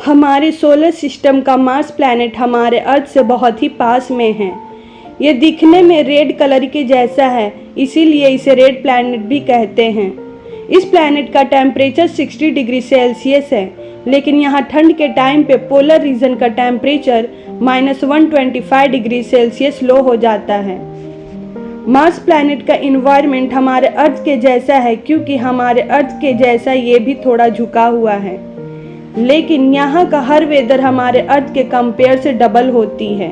हमारे solar system का Mars planet हमारे अर्थ से बहुत ही पास में है। ये दिखने में रेड कलर के जैसा है, इसीलिए इसे रेड प्लैनेट भी कहते हैं। इस प्लैनेट का टेम्परेचर 60 डिग्री सेल्सियस है, लेकिन यहाँ ठंड के टाइम पे पोलर रीजन का टेम्परेचर -125 डिग्री सेल्सियस लो हो जाता है। मार्स प्लैनेट का इन्वायरमेंट हमारे अर्थ के जैसा है, क्योंकि हमारे अर्थ के जैसा ये भी थोड़ा झुका हुआ है, लेकिन यहाँ का हर वेदर हमारे अर्थ के कंपेयर से डबल होती है।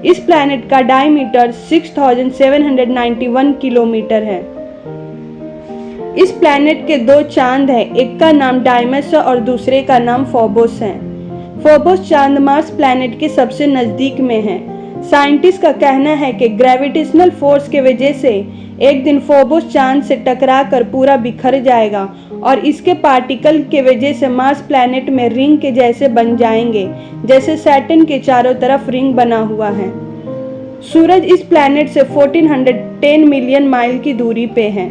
इस प्लैनेट का डायमीटर 6791 किलोमीटर है। इस प्लैनेट के 2 चांद हैं, एक का नाम डाइमस और दूसरे का नाम फोबोस है। फोबोस चांद मार्स प्लैनेट के सबसे नजदीक में है। साइंटिस्ट का कहना है कि ग्रेविटेशनल फोर्स के वजह से एक दिन फोबोस चांद से टकराकर पूरा बिखर जाएगा और इसके पार्टिकल के वजह से मार्स प्लैनेट में रिंग के जैसे बन जाएंगे, जैसे सैटर्न के चारों तरफ रिंग बना हुआ है। सूरज इस प्लैनेट से 1410 मिलियन माइल की दूरी पे है।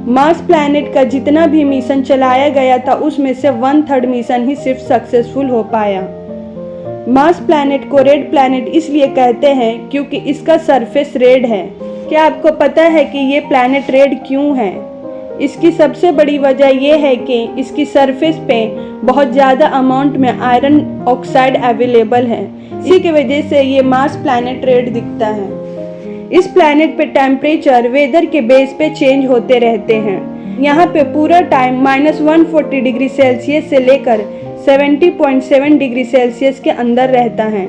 मार्स प्लैनेट का जितना भी मिशन चलाया गया था, उसमें से 1/3 मिशन ही सिर्फ सक्सेसफुल हो पाया। मार्स प्लैनेट को रेड प्लैनेट इसलिए कहते हैं क्योंकि इसका सरफेस रेड है। क्या आपको पता है कि ये प्लैनेट रेड क्यों है? इसकी सबसे बड़ी वजह यह है कि इसकी सरफेस पे बहुत ज़्यादा अमाउंट में आयरन ऑक्साइड अवेलेबल है। इसी की वजह से ये मार्स प्लैनेट रेड दिखता है। इस प्लैनेट पे टेम्परेचर वेदर के बेस पे चेंज होते रहते हैं। यहाँ पे पूरा टाइम -140 डिग्री सेल्सियस से लेकर 70.7 डिग्री सेल्सियस के अंदर रहता है।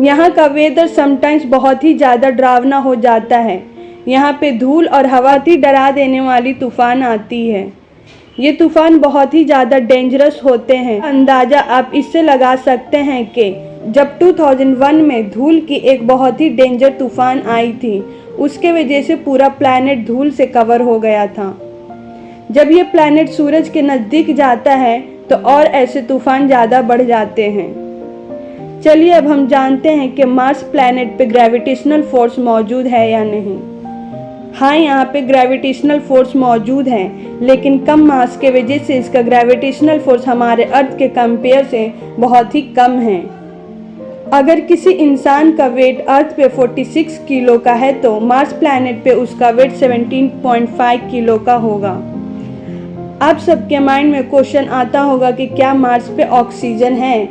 यहाँ का वेदर समटाइम्स बहुत ही ज़्यादा डरावना हो जाता है। यहाँ पे धूल और हवा की डरा देने वाली तूफान आती है। ये तूफान बहुत ही ज़्यादा डेंजरस होते हैं। अंदाज़ा आप इससे लगा सकते हैं कि जब 2001 में धूल की एक बहुत ही डेंजर तूफान आई थी, उसके वजह से पूरा प्लैनेट धूल से कवर हो गया था। जब ये प्लैनेट सूरज के नज़दीक जाता है तो और ऐसे तूफान ज़्यादा बढ़ जाते हैं। चलिए अब हम जानते हैं कि मार्स प्लैनेट पे ग्रेविटेशनल फोर्स मौजूद है या नहीं। हाँ, यहाँ पे ग्रेविटेशनल फोर्स मौजूद है, लेकिन कम मास के वजह से इसका ग्रेविटेशनल फोर्स हमारे अर्थ के कंपेयर से बहुत ही कम है। अगर किसी इंसान का वेट अर्थ पे 46 किलो का है तो मार्स प्लैनेट पे उसका वेट 17.5 किलो का होगा। आप सबके माइंड में क्वेश्चन आता होगा कि क्या मार्स पे ऑक्सीजन है?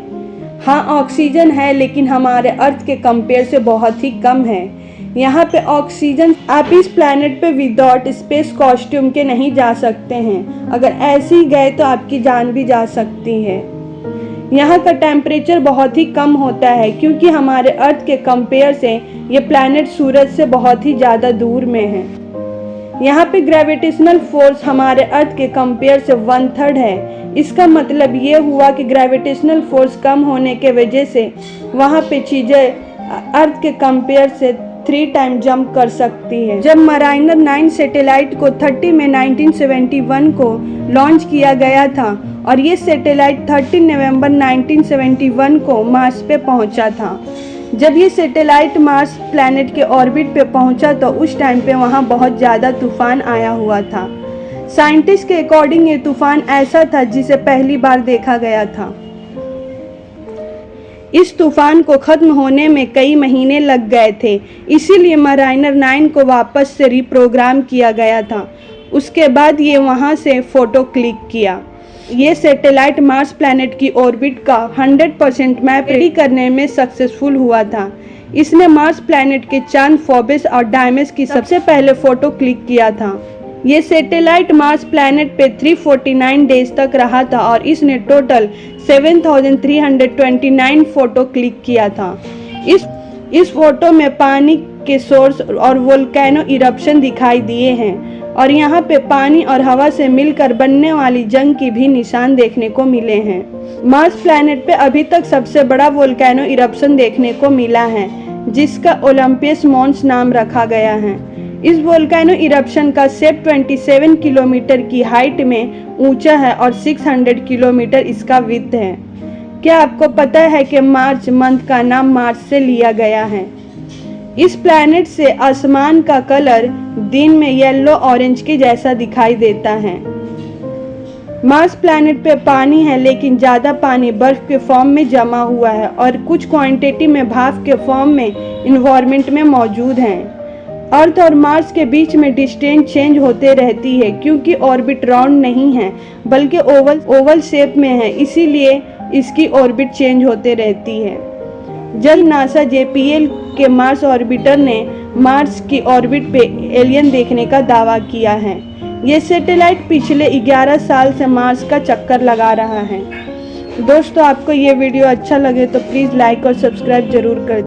हाँ, ऑक्सीजन है, लेकिन हमारे अर्थ के कंपेयर से बहुत ही कम है। यहाँ पे ऑक्सीजन, आप इस प्लैनेट पे विदाउट स्पेस कॉस्ट्यूम के नहीं जा सकते हैं। अगर ऐसे ही गए तो आपकी जान भी जा सकती है। यहाँ का टेम्परेचर बहुत ही कम होता है, क्योंकि हमारे अर्थ के कंपेयर से ये प्लैनेट सूरज से बहुत ही ज़्यादा दूर में है। यहाँ पे ग्रेविटेशनल फोर्स हमारे अर्थ के कंपेयर से 1/3 है। इसका मतलब ये हुआ कि ग्रेविटेशनल फोर्स कम होने के वजह से वहाँ पे चीज़ें अर्थ के कंपेयर से 3 टाइम जंप कर सकती है। जब माराइनर 9 सैटेलाइट को 30 में 1971 को लॉन्च किया गया था और ये सैटेलाइट 13 नवंबर 1971 को मार्स पे पहुंचा था। जब ये सैटेलाइट मार्स प्लैनेट के ऑर्बिट पे पहुंचा तो उस टाइम पे वहाँ बहुत ज़्यादा तूफान आया हुआ था। साइंटिस्ट के अकॉर्डिंग ये तूफान ऐसा था जिसे पहली बार देखा गया था। इस तूफान को ख़त्म होने में कई महीने लग गए थे, इसीलिए माराइनर 9 को वापस से रिप्रोग्राम किया गया था। उसके बाद ये वहाँ से फ़ोटो क्लिक किया। ये सैटेलाइट मार्स प्लैनेट की ऑर्बिट का 100% मैप रेडी करने में सक्सेसफुल हुआ था। इसने मार्स प्लैनेट के चांद फोबोस और डाइमस की सबसे पहले फ़ोटो क्लिक किया था। ये सैटेलाइट मार्स प्लैनेट पे 349 डेज तक रहा था और इसने टोटल 7329 फ़ोटो क्लिक किया था। इस फोटो में पानी के सोर्स और वोल्केनो इरप्शन दिखाई दिए हैं और यहाँ पे पानी और हवा से मिलकर बनने वाली जंग की भी निशान देखने को मिले हैं। मार्स प्लैनेट पे अभी तक सबसे बड़ा वोल्केनो इरप्शन देखने को मिला है, जिसका ओलंपस मॉन्स नाम रखा गया है। इस वोल्केनो इरप्शन का शेप 27 किलोमीटर की हाइट में ऊंचा है और 600 किलोमीटर इसका विड्थ है। क्या आपको पता है कि मार्च मंथ का नाम मार्च से लिया गया है? इस प्लैनेट से आसमान का कलर दिन में येलो ऑरेंज के जैसा दिखाई देता है। मार्स प्लैनेट पे पानी है, लेकिन ज़्यादा पानी बर्फ के फॉर्म में जमा हुआ है और कुछ क्वांटिटी में भाप के फॉर्म में इन्वायरमेंट में मौजूद हैं। अर्थ और मार्स के बीच में डिस्टेंस चेंज होते रहती है क्योंकि ऑर्बिट राउंड नहीं है बल्कि ओवल शेप में है, इसीलिए इसकी ऑर्बिट चेंज होते रहती है। जल नासा JPL के मार्स ऑर्बिटर ने मार्स की ऑर्बिट पे एलियन देखने का दावा किया है। ये सैटेलाइट पिछले 11 साल से मार्स का चक्कर लगा रहा है। दोस्तों, आपको ये वीडियो अच्छा लगे तो प्लीज़ लाइक और सब्सक्राइब जरूर कर